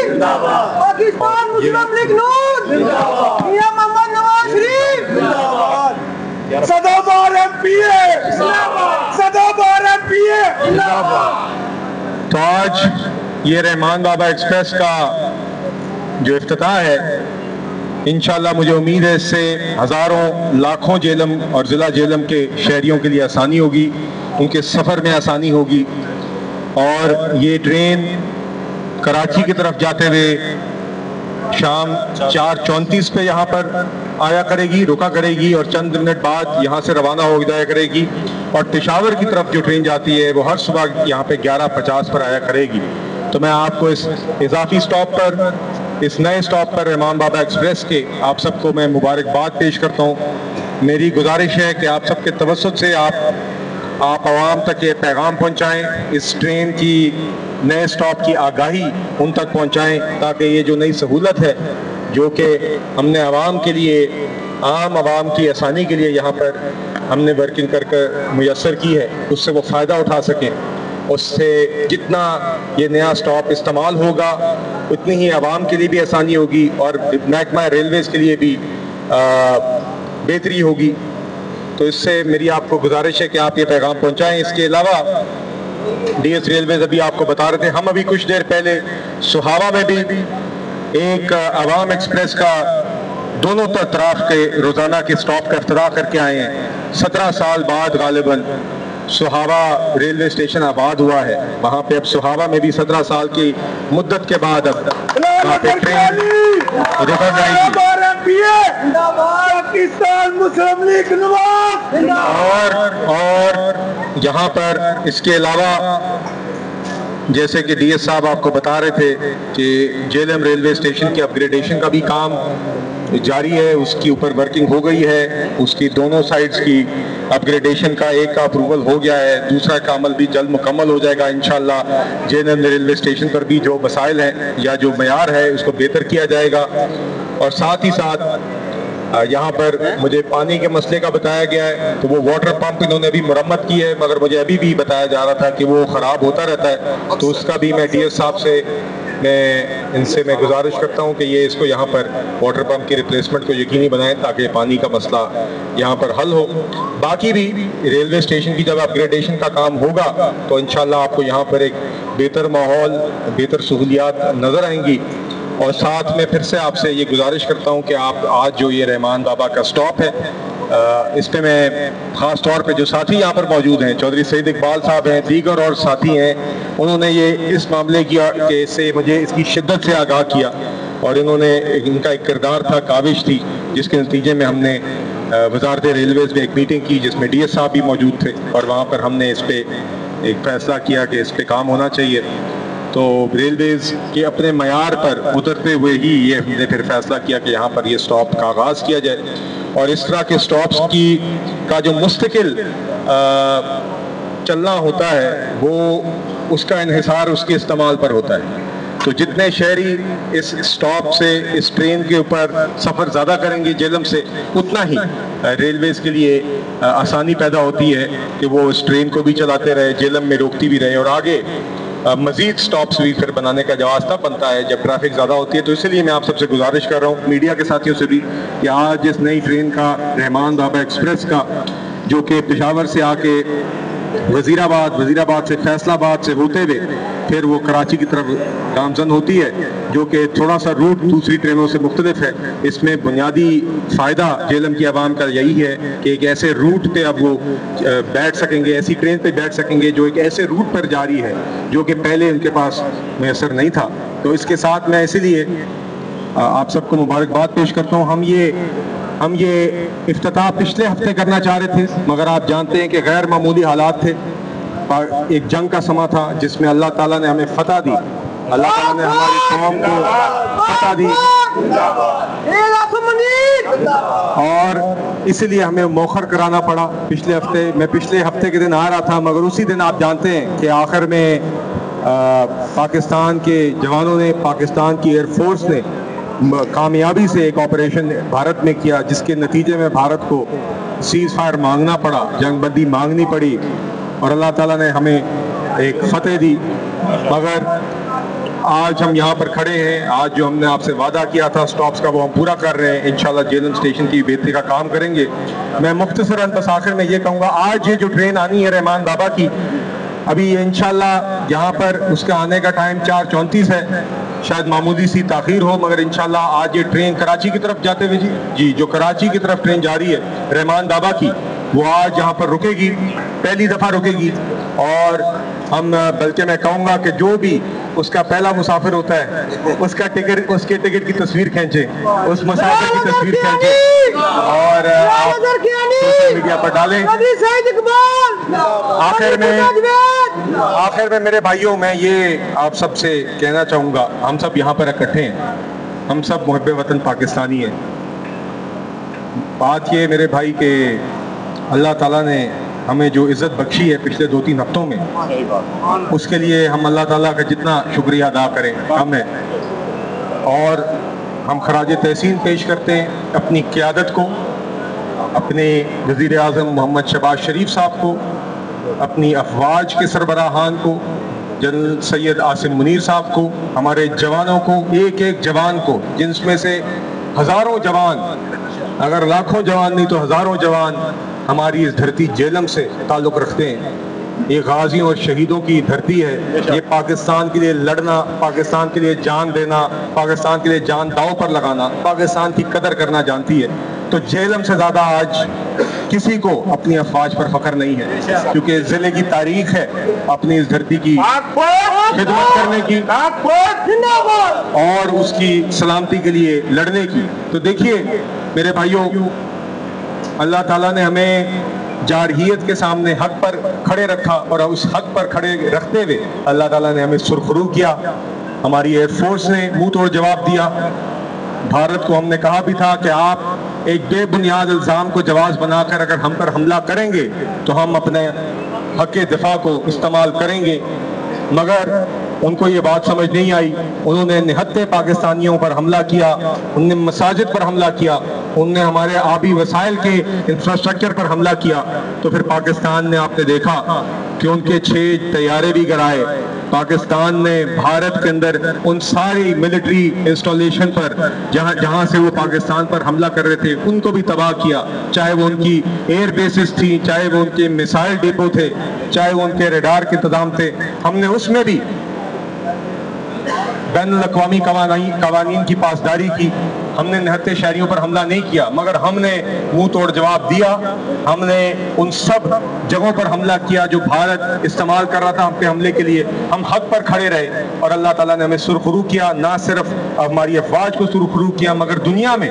پاکستان مسلم league نون میاں محمد نواز شریف صدا بار M P اے، صدا بار ایم پی اے۔ تو آج یہ رحمان بابا ایکسپریس کا جو افتتاح ہے، انشاءاللہ مجھے امید ہے اس سے ہزاروں لاکھوں جہلم اور ضلع جہلم کے شہریوں کے لیے آسانی ہوگی، ان کے سفر میں آسانی ہوگی، اور یہ ٹرین کراچی کی طرف جاتے ہوئے شام 4:34 پہ یہاں پر آیا کرے گی، رکا کرے گی، اور چند منٹ بعد یہاں سے روانہ ہو جایا کرے گی، اور پشاور کی طرف جو ٹرین جاتی ہے وہ ہر صبح یہاں پہ 11:50 پر آیا کرے گی۔ تو میں آپ کو اس اضافی سٹاپ پر، اس نئے سٹاپ پر رحمان بابا ایکسپریس کے آپ سب کو میں مبارکباد پیش کرتا ہوں۔ میری گزارش ہے کہ آپ سب کے توسط سے آپ عوام تک یہ پیغام پہنچائیں، اس ٹرین کی نئے سٹاپ کی آگاہی ان تک پہنچائیں، تاکہ یہ جو نئی سہولت ہے جو کہ ہم نے عوام کے لیے، عام عوام کی آسانی کے لیے یہاں پر ہم نے ورکنگ کر میسر کی ہے، اس سے وہ فائدہ اٹھا سکیں۔ اس سے جتنا یہ نیا سٹاپ استعمال ہوگا اتنی ہی عوام کے لیے بھی آسانی ہوگی، اور محکمہ ریلویز کے لیے بھی بہتری ہوگی۔ تو اس سے میری آپ کو گزارش ہے کہ آپ یہ پیغام پہنچائیں۔ اس کے علاوہ ڈی ایس ریلویز ابھی آپ کو بتا رہے تھے، ہم ابھی کچھ دیر پہلے سہاوا میں بھی ایک عوام ایکسپریس کا دونوں طرف کے روزانہ کے سٹاپ کا افتتاح کر کے آئے ہیں۔ 17 سال بعد غالباً سہاوا ریلوے اسٹیشن آباد ہوا ہے، وہاں پہ اب سہاوا میں بھی 17 سال کی مدت کے بعد اب وہاں پہ ٹرین رکا جائے گی، پاکستان مسلم لیگ نواز، اور یہاں پر اس کے علاوہ جیسے کہ ڈی ایس صاحب آپ کو بتا رہے تھے کہ جہلم ریلوے اسٹیشن کے اپ گریڈیشن کا بھی کام جاری ہے، اس کی اوپر ورکنگ ہو گئی ہے، اس کی دونوں سائڈز کی اپ گریڈیشن کا ایک کا اپروول ہو گیا ہے، دوسرا کا عمل بھی جلد مکمل ہو جائے گا انشاءاللہ۔ جہلم ریلوے اسٹیشن پر بھی جو مسائل ہیں یا جو معیار ہے اس کو بہتر کیا جائے گا، اور ساتھ ہی ساتھ یہاں پر مجھے پانی کے مسئلے کا بتایا گیا ہے، تو وہ واٹر پمپ انہوں نے بھی مرمت کی ہے، مگر مجھے ابھی بھی بتایا جا رہا تھا کہ وہ خراب ہوتا رہتا ہے، تو اس کا بھی میں ڈی ایس صاحب سے ان سے میں گزارش کرتا ہوں کہ یہ اس کو یہاں پر واٹر پمپ کی ریپلیسمنٹ کو یقینی بنائیں تاکہ پانی کا مسئلہ یہاں پر حل ہو۔ باقی بھی ریلوے اسٹیشن کی جب اپ گریڈیشن کا کام ہوگا تو انشاءاللہ آپ کو یہاں پر ایک بہتر ماحول، بہتر سہولیات نظر آئیں گی۔ اور ساتھ میں پھر سے آپ سے یہ گزارش کرتا ہوں کہ آپ آج جو یہ رحمان بابا کا سٹاپ ہے، اس پہ میں خاص طور پہ جو ساتھی یہاں پر موجود ہیں، چودھری سعید اقبال صاحب ہیں، دیگر اور ساتھی ہیں، انہوں نے یہ اس معاملے کی سے مجھے اس کی شدت سے آگاہ کیا، اور انہوں نے ان کا ایک کردار تھا، کاوش تھی، جس کے نتیجے میں ہم نے وزارت ریلویز میں ایک میٹنگ کی جس میں ڈی ایس صاحب بھی موجود تھے، اور وہاں پر ہم نے اس پہ ایک فیصلہ کیا کہ اس پہ کام ہونا چاہیے۔ تو ریلویز کے اپنے معیار پر اترتے ہوئے ہی یہ ہم نے پھر فیصلہ کیا کہ یہاں پر یہ سٹاپ کا آغاز کیا جائے، اور اس طرح کے سٹاپس کا جو مستقل چلنا ہوتا ہے وہ اس کا انحصار اس کے استعمال پر ہوتا ہے۔ تو جتنے شہری اس سٹاپ سے، اس ٹرین کے اوپر سفر زیادہ کریں گے جہلم سے، اتنا ہی ریلویز کے لیے آسانی پیدا ہوتی ہے کہ وہ اس ٹرین کو بھی چلاتے رہے، جہلم میں روکتی بھی رہے، اور آگے مزید سٹاپس بھی پھر بنانے کا جواز تب بنتا ہے جب ٹریفک زیادہ ہوتی ہے۔ تو اسی لیے میں آپ سب سے گزارش کر رہا ہوں، میڈیا کے ساتھیوں سے بھی، کہ آج اس نئی ٹرین کا، رحمان بابا ایکسپریس کا، جو کہ پشاور سے آ کے وزیر آباد سے فیصل آباد سے ہوتے ہوئے پھر وہ کراچی کی طرف گامزن ہوتی ہے، جو کہ تھوڑا سا روٹ دوسری ٹرینوں سے مختلف ہے۔ اس میں بنیادی فائدہ جہلم کی عوام کا یہی ہے کہ ایک ایسے روٹ پہ اب وہ بیٹھ سکیں گے، ایسی ٹرین پہ بیٹھ سکیں گے جو ایک ایسے روٹ پر جاری ہے جو کہ پہلے ان کے پاس میسر نہیں تھا۔ تو اس کے ساتھ میں اسی لیے آپ سب کو مبارکباد پیش کرتا ہوں۔ ہم یہ افتتاح پچھلے ہفتے کرنا چاہ رہے تھے، مگر آپ جانتے ہیں کہ غیر معمولی حالات تھے، ایک جنگ کا سماں تھا جس میں اللہ تعالیٰ نے ہمیں فتح دی، اللہ تعالیٰ نے ہماری قوم کو فتح دی، اور اسی لیے ہمیں موخر کرانا پڑا پچھلے ہفتے۔ میں پچھلے ہفتے کے دن آ رہا تھا، مگر اسی دن آپ جانتے ہیں کہ آخر میں پاکستان کے جوانوں نے، پاکستان کی ایئر فورس نے کامیابی سے ایک آپریشن بھارت میں کیا، جس کے نتیجے میں بھارت کو سیز فائر مانگنا پڑا، جنگ بندی مانگنی پڑی، اور اللہ تعالیٰ نے ہمیں ایک فتح دی۔ مگر آج ہم یہاں پر کھڑے ہیں، آج جو ہم نے آپ سے وعدہ کیا تھا سٹاپس کا وہ ہم پورا کر رہے ہیں، انشاءاللہ جیلم اسٹیشن کی بہتری کا کام کریں گے۔ میں مختصراً بس آخر میں یہ کہوں گا، آج یہ جو ٹرین آنی ہے رحمان بابا کی، ابھی انشاءاللہ یہاں پر اس کا آنے کا ٹائم 4:34 ہے، شاید معمولی سی تاخیر ہو، مگر انشاءاللہ آج یہ ٹرین کراچی کی طرف جاتے ہوئے جی جو کراچی کی طرف ٹرین جا رہی ہے رحمان بابا کی، وہ آج یہاں پر رکے گی، پہلی دفعہ رکے گی۔ اور ہم بلکہ میں کہوں گا کہ جو بھی اس کا پہلا مسافر ہوتا ہے اس کے ٹکٹ کی تصویر کھینچے، اس مسافر کی تصویر کھینچے اور سوشل میڈیا پر ڈالیں۔ آخر میں میرے بھائیوں، میں یہ آپ سب سے کہنا چاہوں گا، ہم سب یہاں پر اکٹھے ہیں، ہم سب محب وطن پاکستانی ہیں۔ بات یہ میرے بھائی کہ اللہ تعالیٰ نے ہمیں جو عزت بخشی ہے پچھلے 2-3 ہفتوں میں، اس کے لیے ہم اللہ تعالیٰ کا جتنا شکریہ ادا کریں کم ہے، اور ہم خراج تحسین پیش کرتے ہیں اپنی قیادت کو، اپنے وزیر اعظم محمد شہباز شریف صاحب کو، اپنی افواج کے سربراہان کو، جنرل سید عاصم منیر صاحب کو، ہمارے جوانوں کو، ایک ایک جوان کو، جن میں سے ہزاروں جوان، اگر لاکھوں جوان نہیں تو ہزاروں جوان ہماری اس دھرتی جیلم سے تعلق رکھتے ہیں۔ یہ غازیوں اور شہیدوں کی دھرتی ہے، یہ پاکستان کے لیے لڑنا، پاکستان کے لیے جان دینا، پاکستان کے لیے جان داؤ پر لگانا، پاکستان کی قدر کرنا جانتی ہے۔ تو جیلم سے زیادہ آج کسی کو اپنی افواج پر فخر نہیں ہے، کیونکہ ضلع کی تاریخ ہے اپنی اس دھرتی کی خدمت کرنے کی اور اس کی سلامتی کے لیے لڑنے کی۔ تو دیکھیے میرے بھائیوں، اللہ تعالیٰ نے ہمیں جارحیت کے سامنے حق پر کھڑے رکھا، اور اس حق پر کھڑے رکھتے ہوئے اللہ تعالیٰ نے ہمیں سرخرو کیا، ہماری ایئر فورس نے منہ توڑ جواب دیا۔ بھارت کو ہم نے کہا بھی تھا کہ آپ ایک بے بنیاد الزام کو جواز بنا کر اگر ہم پر حملہ کریں گے تو ہم اپنے حق دفاع کو استعمال کریں گے، مگر ان کو یہ بات سمجھ نہیں آئی۔ انہوں نے نہتے پاکستانیوں پر حملہ کیا، انہوں نے مساجد پر حملہ کیا، انہوں نے ہمارے آبی وسائل کے انفراسٹرکچر پر حملہ کیا۔ تو پھر پاکستان نے، آپ نے دیکھا کہ ان کے 6 طیارے بھی گرائے۔ پاکستان نے بھارت کے اندر ان ساری ملٹری انسٹالیشن پر جہاں سے وہ پاکستان پر حملہ کر رہے تھے ان کو بھی تباہ کیا، چاہے وہ ان کی ایئر بیسز تھی، چاہے وہ ان کے میسائل ڈیپو تھے، چاہے وہ ان کے ریڈار کے انتظام تھے۔ ہم نے اس میں بھی بین الاقوامی قوانین کی پاسداری کی، ہم نے نہتے شہریوں پر حملہ نہیں کیا، مگر ہم نے منہ توڑ جواب دیا۔ ہم نے ان سب جگہوں پر حملہ کیا جو بھارت استعمال کر رہا تھا ہم پہ حملے کے لیے۔ ہم حق پر کھڑے رہے اور اللہ تعالیٰ نے ہمیں سرخرو کیا، نہ صرف ہماری افواج کو سرخرو کیا مگر دنیا میں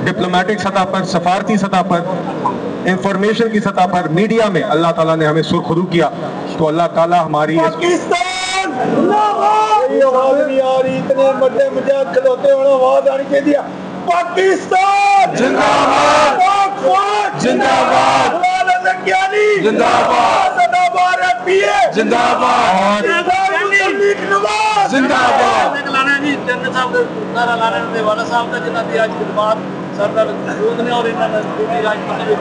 ڈپلومیٹک سطح پر، سفارتی سطح پر، انفارمیشن کی سطح پر، میڈیا میں اللہ تعالیٰ نے ہمیں سرخرو کیا۔ تو اللہ تعالیٰ ہماری اتنے بڑے مجاہد کھلوتے ہونا آواز آنے کے دیا پاکستان زندہ باد، پاک فوج زندہ باد، مولانا زکیانی زندہ باد، زندہ باد ایم پی اے زندہ باد، زندہ باد۔ لانا جی جنرل صاحب کا نعرہ لانا نے والا صاحب کا جناب آج کے بعد سردار سعود نے اور انہوں نے راجپوت نے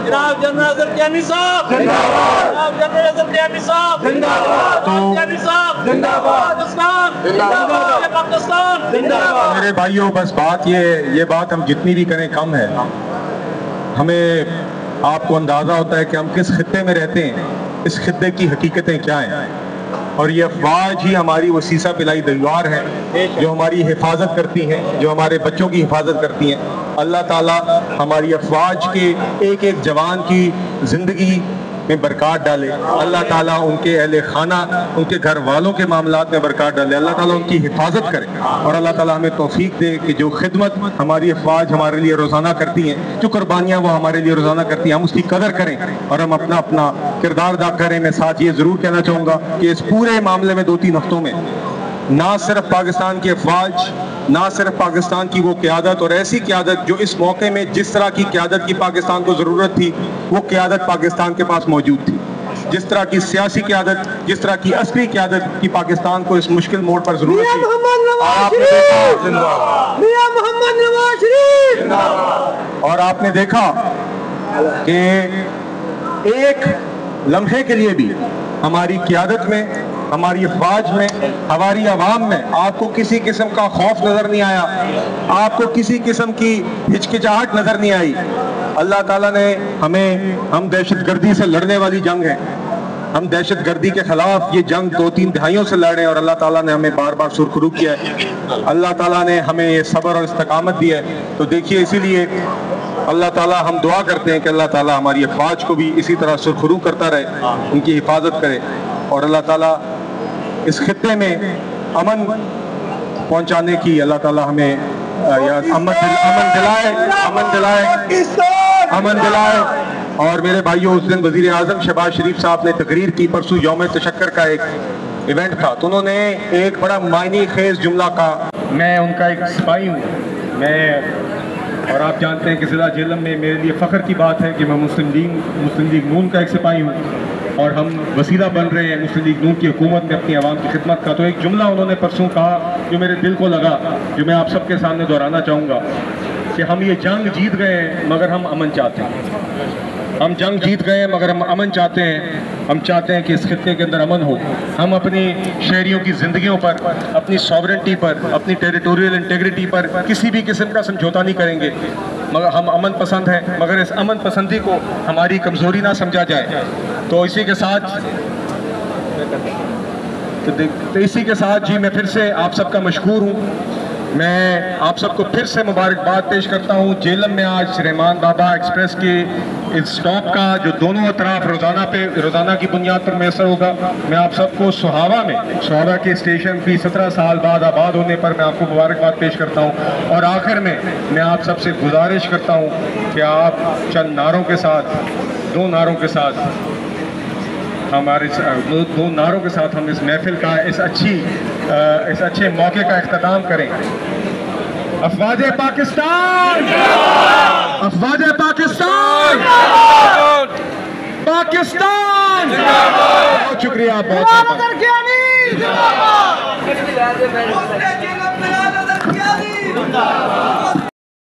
جناب جنرل زکیانی صاحب زندہ باد، جناب جنرل زکیانی صاحب زندہ باد، زکیانی صاحب زندہ باد، پاکستان زندہ باد، پاکستان زندہ باد۔ میرے بھائیوں، بس بات یہ بات ہم جتنی بھی کریں کم ہے۔ ہمیں آپ کو اندازہ ہوتا ہے کہ ہم کس خطے میں رہتے ہیں، اس خطے کی حقیقتیں کیا ہیں، اور یہ افواج ہی ہماری وہ سیسا پلائی دیوار ہیں جو ہماری حفاظت کرتی ہیں، جو ہمارے بچوں کی حفاظت کرتی ہیں۔ اللہ تعالیٰ ہماری افواج کے ایک ایک جوان کی زندگی میں برکات ڈالے، اللہ تعالیٰ ان کے اہل خانہ، ان کے گھر والوں کے معاملات میں برکات ڈالے، اللہ تعالیٰ ان کی حفاظت کرے، اور اللہ تعالیٰ ہمیں توفیق دے کہ جو خدمت ہماری افواج ہمارے لیے روزانہ کرتی ہیں، جو قربانیاں وہ ہمارے لیے روزانہ کرتی ہیں، ہم اس کی قدر کریں اور ہم اپنا کردار ادا کریں۔ میں ساتھ یہ ضرور کہنا چاہوں گا کہ اس پورے معاملے میں 2-3 ہفتوں میں نہ صرف پاکستان کی افواج، نہ صرف پاکستان کی وہ قیادت، اور ایسی قیادت جو اس موقع میں جس طرح کی قیادت کی پاکستان کو ضرورت تھی وہ قیادت پاکستان کے پاس موجود تھی، جس طرح کی سیاسی قیادت، جس طرح کی عسکری قیادت کی پاکستان کو اس مشکل موڑ پر ضرورت تھی۔ اور آپ نے دیکھا کہ ایک لمحے کے لیے بھی ہماری قیادت میں، ہماری افواج میں، ہماری عوام میں آپ کو کسی قسم کا خوف نظر نہیں آیا، آپ کو کسی قسم کی ہچکچاہٹ نظر نہیں آئی۔ اللہ تعالیٰ نے ہم دہشت گردی سے لڑنے والی جنگ ہے، ہم دہشت گردی کے خلاف یہ جنگ 2-3 دہائیوں سے لڑ رہے ہیں، اور اللہ تعالیٰ نے ہمیں بار بار سرخرو کیا ہے، اللہ تعالیٰ نے ہمیں یہ صبر اور استقامت دی ہے۔ تو دیکھیے، اسی لیے اللہ تعالیٰ ہم دعا کرتے ہیں کہ اللہ تعالیٰ ہماری افواج کو بھی اسی طرح سرخرو کرتا رہے، ان کی حفاظت کرے، اور اللہ تعالیٰ اس خطے میں امن پہنچانے کی اللہ تعالیٰ ہمیں امن دلائے۔ اور میرے بھائیوں، اس دن وزیر اعظم شہباز شریف صاحب نے تقریر کی، پرسوں یوم تشکر کا ایک ایونٹ تھا، تو انہوں نے ایک بڑا معنی خیز جملہ کہا، میں ان کا ایک سپاہی ہوں، اور آپ جانتے ہیں کہ ضلع جہلم میں میرے لیے فخر کی بات ہے کہ میں مسلم لیگ نون کا ایک سپاہی ہوں، اور ہم وسیلہ بن رہے ہیں مسلم لیگ نون کی حکومت میں اپنی عوام کی خدمت کا۔ تو ایک جملہ انہوں نے پرسوں کہا جو میرے دل کو لگا، جو میں آپ سب کے سامنے دہرانا چاہوں گا، کہ ہم یہ جنگ جیت گئے ہیں مگر ہم امن چاہتے ہیں، ہم جنگ جیت گئے ہیں مگر ہم امن چاہتے ہیں، ہم چاہتے ہیں کہ اس خطے کے اندر امن ہو، ہم اپنی شہریوں کی زندگیوں پر، اپنی سوورنٹی پر، اپنی ٹیریٹوریل انٹیگریٹی پر کسی بھی قسم کا سمجھوتا نہیں کریں گے، مگر ہم امن پسند ہیں، مگر اس امن پسندی کو ہماری کمزوری نہ سمجھا جائے۔ تو اسی کے ساتھ جی میں پھر سے آپ سب کا مشکور ہوں، میں آپ سب کو پھر سے مبارکباد پیش کرتا ہوں۔ جہلم میں آج رحمان بابا ایکسپریس کے اس سٹاپ کا جو دونوں اطراف روزانہ کی بنیاد پر میسر ہوگا، میں آپ سب کو سہاوا کے اسٹیشن کی 17 سال بعد آباد ہونے پر میں آپ کو مبارکباد پیش کرتا ہوں، اور آخر میں میں آپ سب سے گزارش کرتا ہوں کہ آپ چند نعروں کے ساتھ، دو نعروں کے ساتھ ہم اس محفل کا اس اچھے موقع کا اختتام کریں۔ افواج پاکستان، افواج پاکستان، پاکستان، بہت شکریہ، بہت